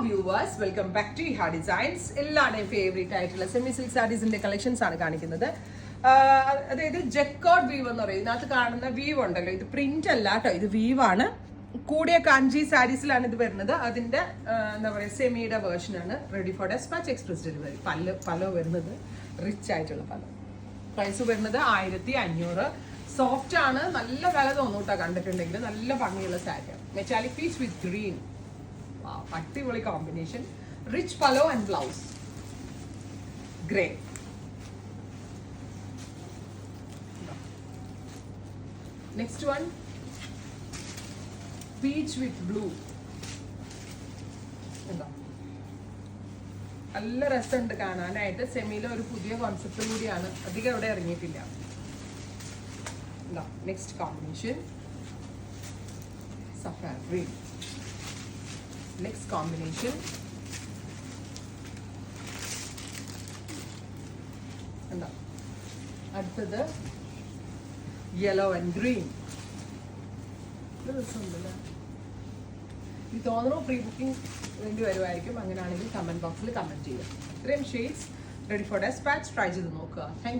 Viewers, welcome back to Iha designs. എല്ലാവരുടെയും favourite ആയിട്ടുള്ള semi silk സാരീസിന്റെ കളക്ഷൻസ് ആണ് കാണിക്കുന്നത്. അതായത് ജക്കോഡ് വീവ് എന്ന് പറയും. ഇതിനകത്ത് കാണുന്ന വീവ് ഉണ്ടല്ലോ, ഇത് പ്രിന്റ് അല്ല കേട്ടോ, ഇത് വീവാണ്. കൂടിയ കാഞ്ചി സാരീസിലാണ് ഇത് വരുന്നത്. അതിന്റെ എന്താ പറയുക, സെമിയുടെ വേർഷനാണ്. Ready for despatch, express delivery. പല വരുന്നത് റിച്ച് ആയിട്ടുള്ള പല. പ്രൈസ് വരുന്നത് 1500. സോഫ്റ്റ് ആണ്, നല്ല വില തോന്നും കേട്ടോ കണ്ടിട്ടുണ്ടെങ്കിൽ. നല്ല ഭംഗിയുള്ള സാരിയാണ്. മെറ്റാലിക് പീസ് വിത്ത് ഗ്രീൻ, അടിപൊളി combination. Rich പലോ and blouse grey. Next one peach with blue. എന്താ നല്ല രസമുണ്ട് കാണാനായിട്ട്. സെമിയിലെ ഒരു പുതിയ കോൺസെപ്റ്റ് കൂടിയാണ്, അധികം ഇവിടെ ഇറങ്ങിയിട്ടില്ല. Next combination Safran green. Next combination എന്താ, അടുത്തത് യെല്ലോ ആൻഡ് ഗ്രീൻ. രസമുണ്ടല്ലേ. ഇത് തോന്നുന്നു പ്രീ ബുക്കിംഗ് വേണ്ടി വരുമായിരിക്കും. അങ്ങനെയാണെങ്കിൽ കമന്റ് ബോക്സിൽ കമന്റ് ചെയ്യുക. ഇത്രയും shades ready for despatch. Try ചെയ്ത് നോക്കുക. താങ്ക്